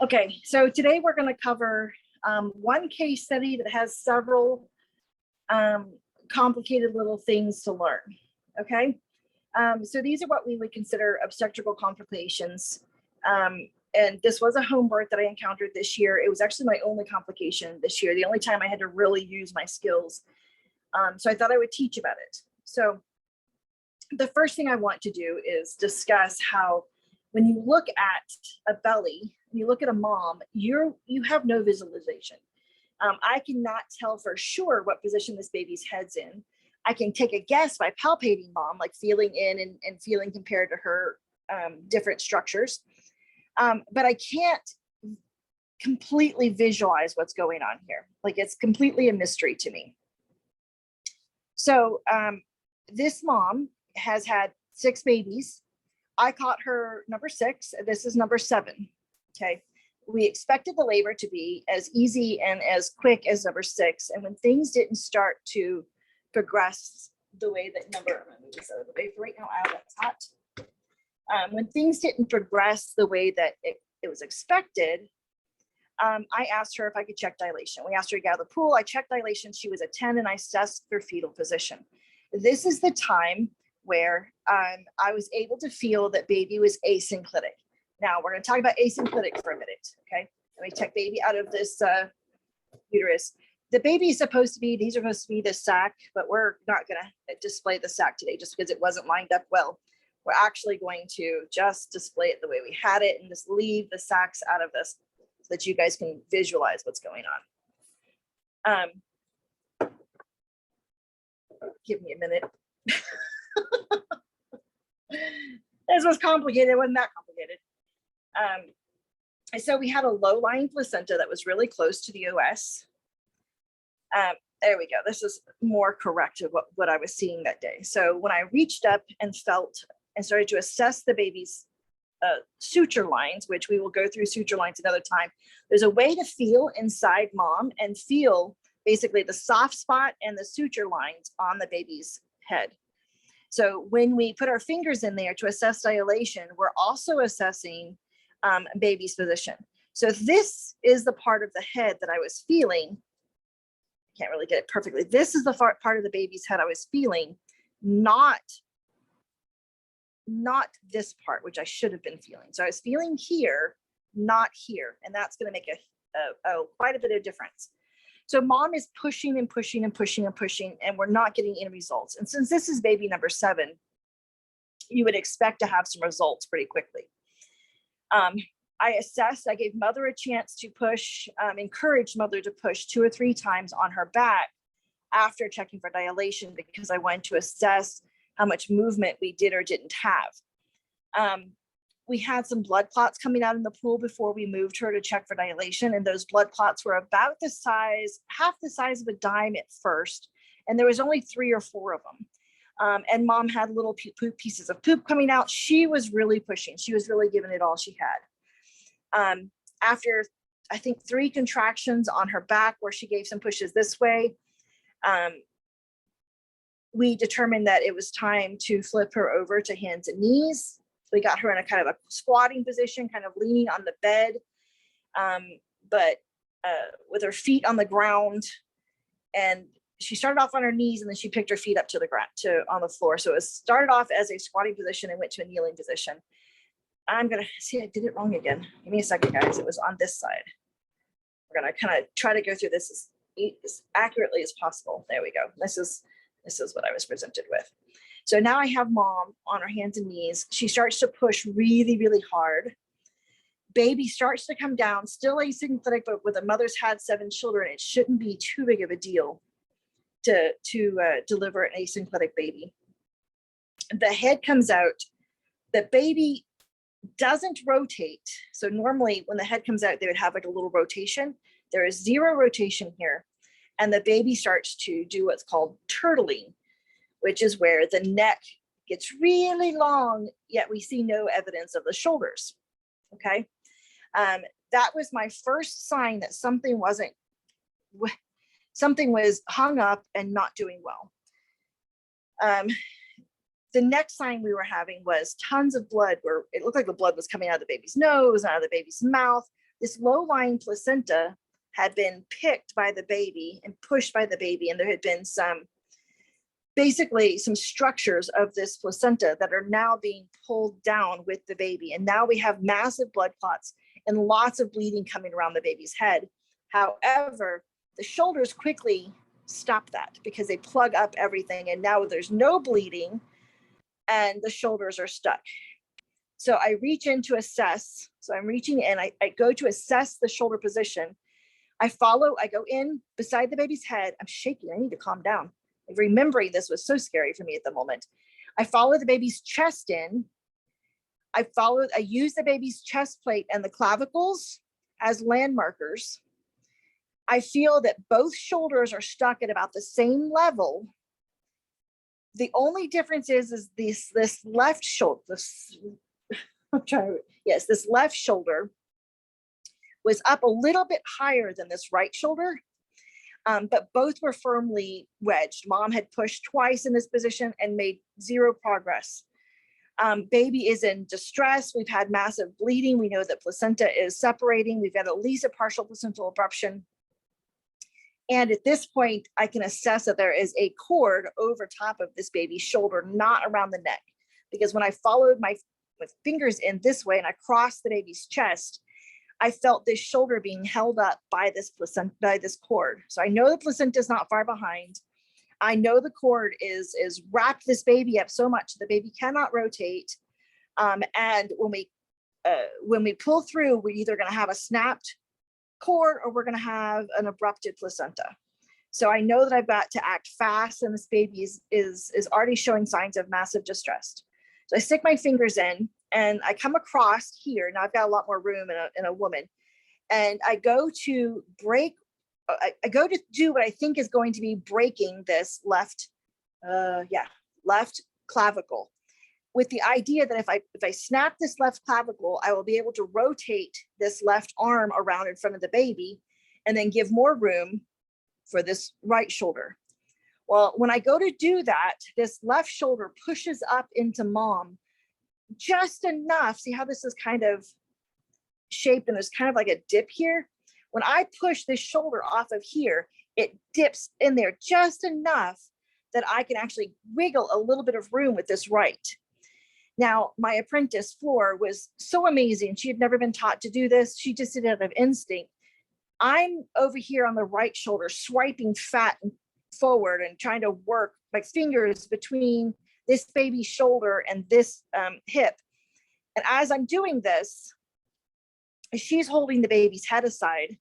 Okay, so today we're going to cover one case study that has several complicated little things to learn. Okay, so these are what we would consider obstetrical complications. And this was a home birth that I encountered this year. It was actually my only complication this year, the only time I had to really use my skills. So I thought I would teach about it. So the first thing I want to do is discuss how when you look at a belly, you look at a mom, you have no visualization. I cannot tell for sure what position this baby's head's in. I can take a guess by palpating mom, like feeling in and feeling compared to her different structures. But I can't completely visualize what's going on here. Like, it's completely a mystery to me. So this mom has had 6 babies. I caught her number 6. This is number 7. Okay. We expected the labor to be as easy and as quick as number 6. And when things didn't start to progress the way that I'm gonna move this out of the way for right now, that's hot. When things didn't progress the way that it was expected, I asked her if I could check dilation. We asked her to get out of the pool. I checked dilation. She was a 10 and I assessed her fetal position. This is the time where I was able to feel that baby was asynclitic. Now we're going to talk about asynclitic for a minute. Okay. Let me check baby out of this uterus. The baby is supposed to be, these are supposed to be the sac, but we're not going to display the sac today just because it wasn't lined up well. We're actually going to just display it the way we had it and just leave the sacs out of this so that you guys can visualize what's going on. Give me a minute. This was complicated. It wasn't that complicated. So we had a low-lying placenta that was really close to the OS. There we go. This is more correct of what I was seeing that day. So when I reached up and felt and started to assess the baby's suture lines, which we will go through suture lines another time, there's a way to feel inside mom and feel basically the soft spot and the suture lines on the baby's head. So when we put our fingers in there to assess dilation, we're also assessing baby's position. So this is the part of the head that I was feeling. Can't really get it perfectly. This is the part of the baby's head I was feeling, not this part, which I should have been feeling. So I was feeling here, not here. And that's going to make quite a bit of difference. So mom is pushing and pushing and pushing and pushing, and we're not getting any results. And since this is baby number 7, you would expect to have some results pretty quickly. I assessed, I gave mother a chance to push, encouraged mother to push 2 or 3 times on her back after checking for dilation, because I wanted to assess how much movement we did or didn't have. We had some blood clots coming out in the pool before we moved her to check for dilation. And those blood clots were about the size, half the size of a dime at first. And there was only 3 or 4 of them. And mom had little pieces of poop coming out. She was really pushing. She was really giving it all she had. After, I think, 3 contractions on her back where she gave some pushes this way, we determined that it was time to flip her over to hands and knees. We got her in a kind of a squatting position, kind of leaning on the bed, but with her feet on the ground. And she started off on her knees, and then she picked her feet up to the ground, on the floor. So it started off as a squatting position and went to a kneeling position. I'm gonna see, I did it wrong again. Give me a second, guys. It was on this side. We're gonna kind of try to go through this as accurately as possible. There we go. This is what I was presented with. So now I have mom on her hands and knees. She starts to push really, really hard. Baby starts to come down, still asynclitic, but with a mother's had 7 children, it shouldn't be too big of a deal to deliver an asynclitic baby. The head comes out. The baby doesn't rotate. So normally when the head comes out, they would have like a little rotation. There is 0 rotation here. And the baby starts to do what's called turtling, which is where the neck gets really long, yet we see no evidence of the shoulders. Okay. That was my first sign that something was hung up and not doing well. the next sign we were having was tons of blood, where it looked like the blood was coming out of the baby's nose, out of the baby's mouth. This low-lying placenta had been picked by the baby and pushed by the baby, and there had been basically some structures of this placenta that are now being pulled down with the baby. And now we have massive blood clots and lots of bleeding coming around the baby's head. However, the shoulders quickly stop that because they plug up everything, and now there's no bleeding and the shoulders are stuck. So I reach in to assess. So I'm reaching in, I go to assess the shoulder position. I go in beside the baby's head. I'm shaking, I need to calm down. Remembering this was so scary for me at the moment. I follow the baby's chest in. I use the baby's chest plate and the clavicles as landmarkers. I feel that both shoulders are stuck at about the same level. The only difference is this left shoulder, this left shoulder was up a little bit higher than this right shoulder, but both were firmly wedged. Mom had pushed twice in this position and made zero progress. Baby is in distress. We've had massive bleeding. We know that placenta is separating. We've got at least a partial placental abruption. And at this point, I can assess that there is a cord over top of this baby's shoulder, not around the neck. Because when I followed my fingers in this way and I crossed the baby's chest, I felt this shoulder being held up by this placenta, by this cord. So I know the placenta is not far behind. I know the cord is wrapped this baby up so much the baby cannot rotate. And when we pull through, we're either going to have a snapped cord or we're going to have an abrupted placenta. So I know that I've got to act fast, and this baby is already showing signs of massive distress. So I stick my fingers in and I come across here. Now I've got a lot more room in a woman, and I go to break. I go to do what I think is going to be breaking this left clavicle, with the idea that if I snap this left clavicle, I will be able to rotate this left arm around in front of the baby and then give more room for this right shoulder. Well, when I go to do that, this left shoulder pushes up into mom just enough. See how this is kind of shaped and there's kind of like a dip here? When I push this shoulder off of here, it dips in there just enough that I can actually wiggle a little bit of room with this right. Now, my apprentice, Floor, was so amazing. She had never been taught to do this. She just did it out of instinct. I'm over here on the right shoulder, swiping fat forward and trying to work my fingers between this baby's shoulder and this hip. And as I'm doing this, she's holding the baby's head aside.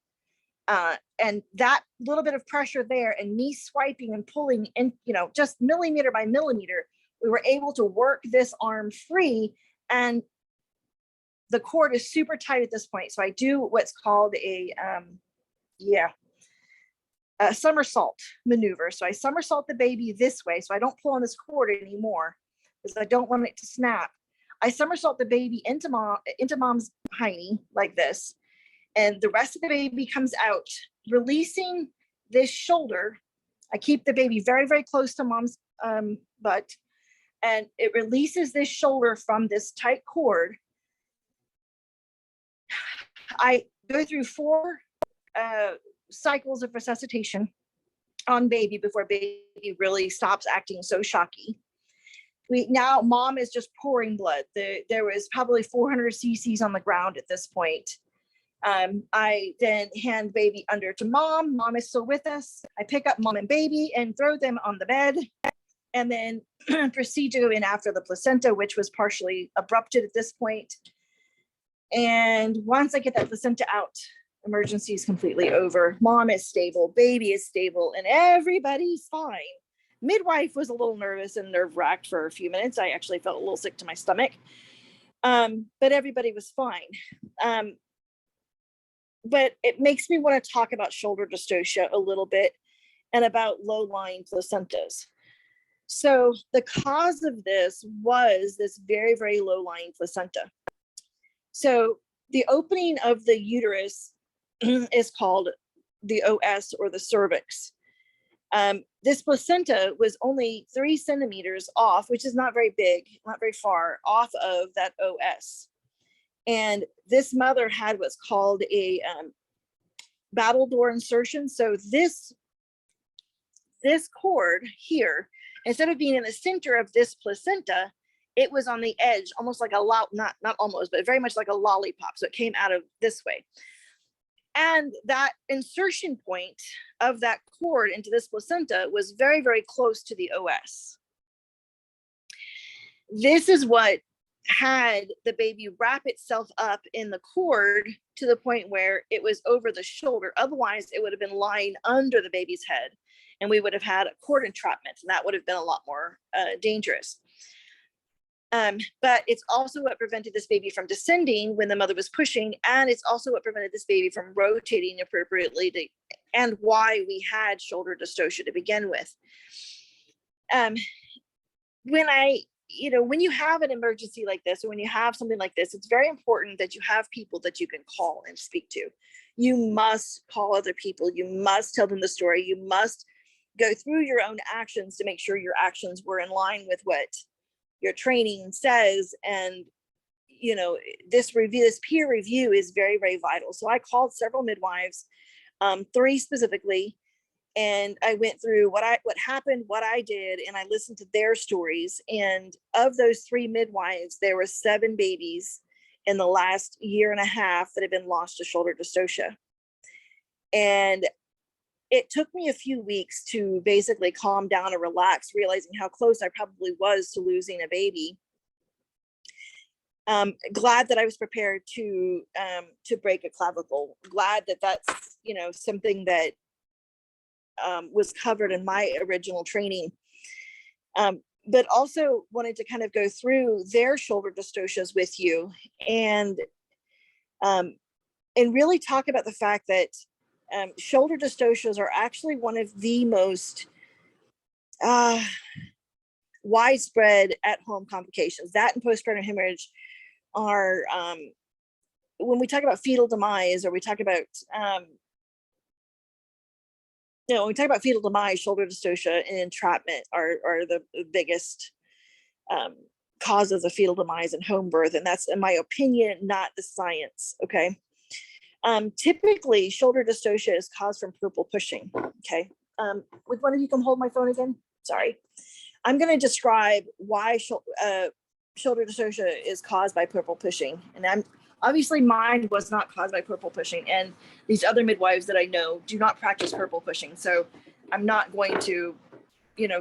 And that little bit of pressure there and me swiping and pulling in, just millimeter by millimeter, we were able to work this arm free, and the cord is super tight at this point. So I do what's called a somersault maneuver. So I somersault the baby this way, so I don't pull on this cord anymore because I don't want it to snap. I somersault the baby into mom's hiney like this, and the rest of the baby comes out, releasing this shoulder. I keep the baby very, very close to mom's butt, and it releases this shoulder from this tight cord. I go through 4 cycles of resuscitation on baby before baby really stops acting so shocky. Now mom is just pouring blood. There was probably 400 cc's on the ground at this point. I then hand baby under to mom. Mom is still with us. I pick up mom and baby and throw them on the bed, and then proceed to go in after the placenta, which was partially abrupted at this point. And once I get that placenta out, emergency is completely over. Mom is stable, baby is stable, and everybody's fine. Midwife was a little nervous and nerve-wracked for a few minutes. I actually felt a little sick to my stomach, but everybody was fine. But it makes me want to talk about shoulder dystocia a little bit and about low-lying placentas. So the cause of this was this very, very low-lying placenta. So the opening of the uterus is called the OS, or the cervix. This placenta was only 3 centimeters off, which is not very big, not very far off of that OS. And this mother had what's called a battledore insertion. So this cord here, instead of being in the center of this placenta, it was on the edge, almost like a not almost, but very much like a lollipop. So it came out of this way. And that insertion point of that cord into this placenta was very, very close to the OS. This is what had the baby wrap itself up in the cord to the point where it was over the shoulder. Otherwise, it would have been lying under the baby's head, and we would have had a cord entrapment, and that would have been a lot more dangerous. But it's also what prevented this baby from descending when the mother was pushing, and it's also what prevented this baby from rotating appropriately, and why we had shoulder dystocia to begin with. When you have an emergency like this, or when you have something like this, it's very important that you have people that you can call and speak to. You must call other people. You must tell them the story. You must go through your own actions to make sure your actions were in line with what your training says. And this peer review is very, very vital. So I called several midwives, 3 specifically, and I went through what happened, what I did, and I listened to their stories. And of those 3 midwives, there were 7 babies in the last year and a half that have been lost to shoulder dystocia. And it took me a few weeks to basically calm down and relax, realizing how close I probably was to losing a baby. Glad that I was prepared to break a clavicle. Glad that that's something that was covered in my original training. But also wanted to kind of go through their shoulder dystocias with you, and really talk about the fact that shoulder dystocias are actually one of the most widespread at-home complications. That and postpartum hemorrhage are, when we talk about fetal demise, or we talk about when we talk about fetal demise, shoulder dystocia and entrapment are the biggest causes of fetal demise and home birth. And that's, in my opinion, not the science. Okay. Typically, shoulder dystocia is caused from purple pushing. Okay. Would one of you come hold my phone again? Sorry. I'm going to describe why shoulder dystocia is caused by purple pushing. And obviously mine was not caused by purple pushing. And these other midwives that I know do not practice purple pushing. So I'm not going to,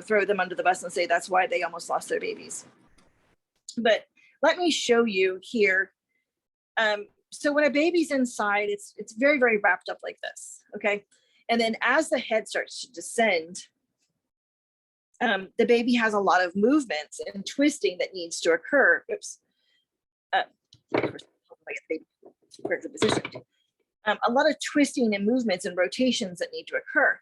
throw them under the bus and say that's why they almost lost their babies. But let me show you here. So when a baby's inside, it's very, very wrapped up like this, okay? And then as the head starts to descend, the baby has a lot of movements and twisting that needs to occur. Oops. A lot of twisting and movements and rotations that need to occur.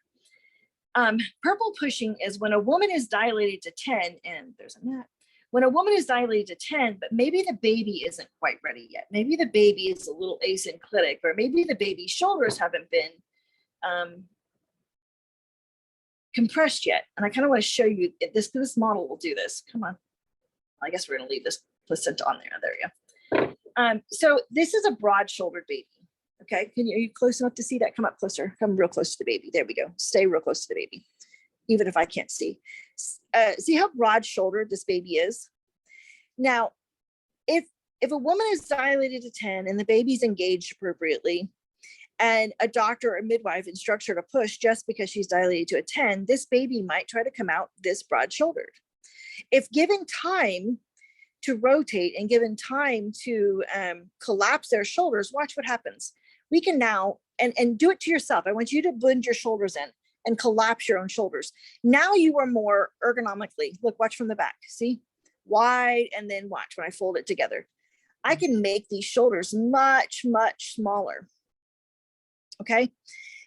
Purple pushing is when a woman is dilated to 10, and there's a mat. When a woman is dilated to 10, but maybe the baby isn't quite ready yet. Maybe the baby is a little asynclitic, or maybe the baby's shoulders haven't been compressed yet. And I kind of want to show you this model will do this. Come on. I guess we're going to leave this placenta on there. There you go. So this is a broad-shouldered baby. Okay, are you close enough to see that? Come up closer. Come real close to the baby. There we go. Stay real close to the baby, even if I can't see. See how broad-shouldered this baby is? Now, if a woman is dilated to 10 and the baby's engaged appropriately, and a doctor or midwife instructs her to push just because she's dilated to a 10, this baby might try to come out this broad-shouldered. If given time to rotate and given time to collapse their shoulders, watch what happens. We can now, and do it to yourself. I want you to blend your shoulders in and collapse your own shoulders. Now you are more ergonomically, look, watch from the back, see? Wide, and then watch when I fold it together. I can make these shoulders much, much smaller. Okay,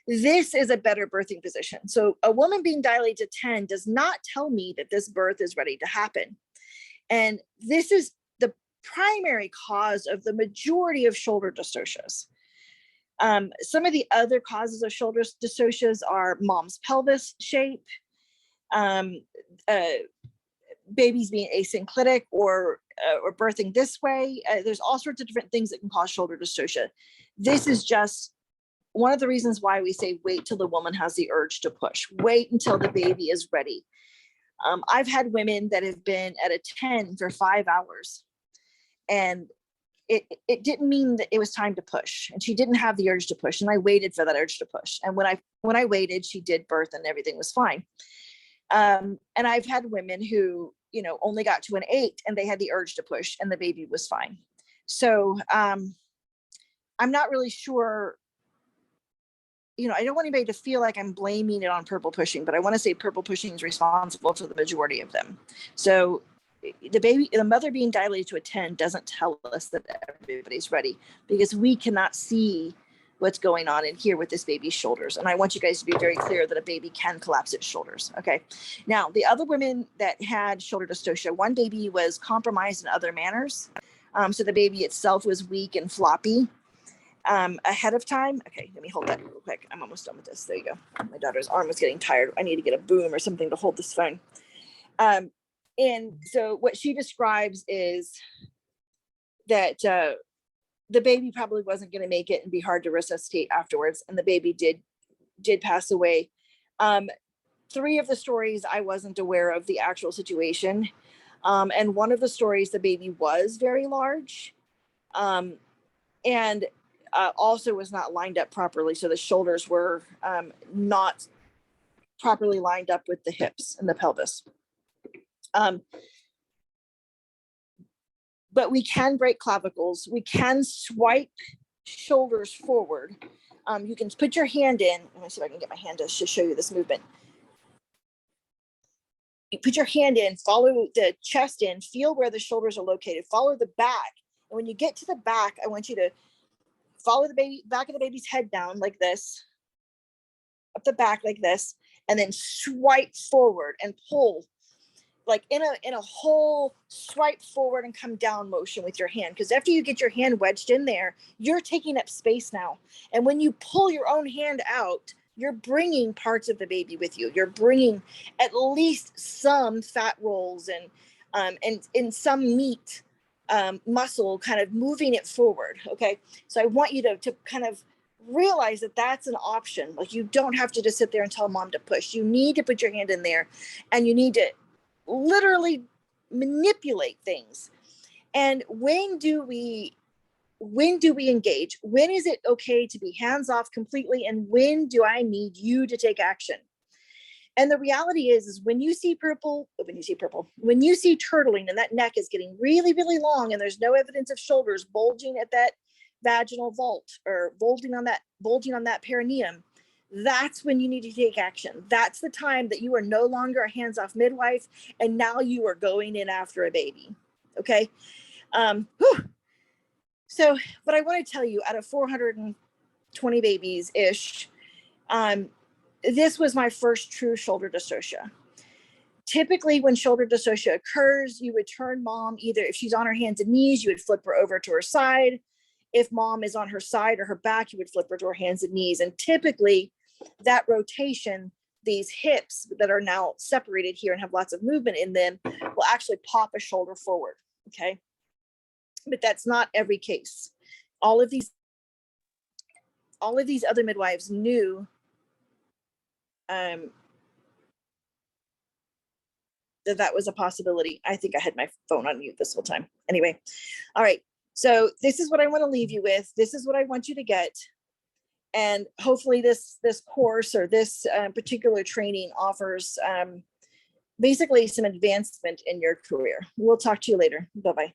this is a better birthing position. So a woman being dilated to 10 does not tell me that this birth is ready to happen. And this is the primary cause of the majority of shoulder dystocias. Some of the other causes of shoulder dystocias are mom's pelvis shape, babies being asynclitic or birthing this way. There's all sorts of different things that can cause shoulder dystocia. This is just one of the reasons why we say wait till the woman has the urge to push. Wait until the baby is ready. I've had women that have been at a 10 for 5 hours, and it didn't mean that it was time to push, and she didn't have the urge to push, and I waited for that urge to push. And when I waited, she did birth and everything was fine. And I've had women who, you know, only got to an 8 and they had the urge to push and the baby was fine. So I'm not really sure, you know, I don't want anybody to feel like I'm blaming it on purple pushing, but I want to say purple pushing is responsible for the majority of them. So the mother being dilated to a 10 doesn't tell us that everybody's ready, because we cannot see what's going on in here with this baby's shoulders. And I want you guys to be very clear that a baby can collapse its shoulders. Okay. Now, the other women that had shoulder dystocia, one baby was compromised in other manners. So the baby itself was weak and floppy ahead of time. Okay, let me hold that real quick. I'm almost done with this. There you go. My daughter's arm was getting tired. I need to get a boom or something to hold this phone. And so what she describes is that the baby probably wasn't going to make it and be hard to resuscitate afterwards. And the baby did pass away. 3 of the stories I wasn't aware of the actual situation. And one of the stories, the baby was very large. And also was not lined up properly. So the shoulders were not properly lined up with the hips and the pelvis. But we can break clavicles. We can swipe shoulders forward. You can put your hand in. Let me see if I can get my hand to show you this movement. You put your hand in, follow the chest in, feel where the shoulders are located, follow the back. And when you get to the back, I want you to follow the back of the baby's head down like this, up the back like this, and then swipe forward and pull like in a whole swipe forward and come down motion with your hand. Because after you get your hand wedged in there, you're taking up space now. And when you pull your own hand out, you're bringing parts of the baby with you. You're bringing at least some fat rolls and some meat, muscle, kind of moving it forward. Okay. So I want you to kind of realize that that's an option. Like, you don't have to just sit there and tell mom to push. You need to put your hand in there, and you need to literally manipulate things. And when do we engage? When is it okay to be hands off completely? And when do I need you to take action? And the reality is when you see turtling and that neck is getting really, really long, and there's no evidence of shoulders bulging at that vaginal vault or bulging on that perineum, that's when you need to take action. That's the time that you are no longer a hands-off midwife, and now you are going in after a baby. Okay. So, but I want to tell you, out of 420 babies ish, this was my first true shoulder dystocia. Typically, when shoulder dystocia occurs, you would turn mom, either if she's on her hands and knees, you would flip her over to her side. If mom is on her side or her back, you would flip her to her hands and knees. And typically that rotation, these hips that are now separated here and have lots of movement in them, will actually pop a shoulder forward. Okay. But that's not every case. All of these other midwives knew that was a possibility. I think I had my phone on mute this whole time. Anyway. All right. So this is what I want to leave you with. This is what I want you to get. And hopefully this course or this particular training offers basically some advancement in your career. We'll talk to you later. Bye-bye.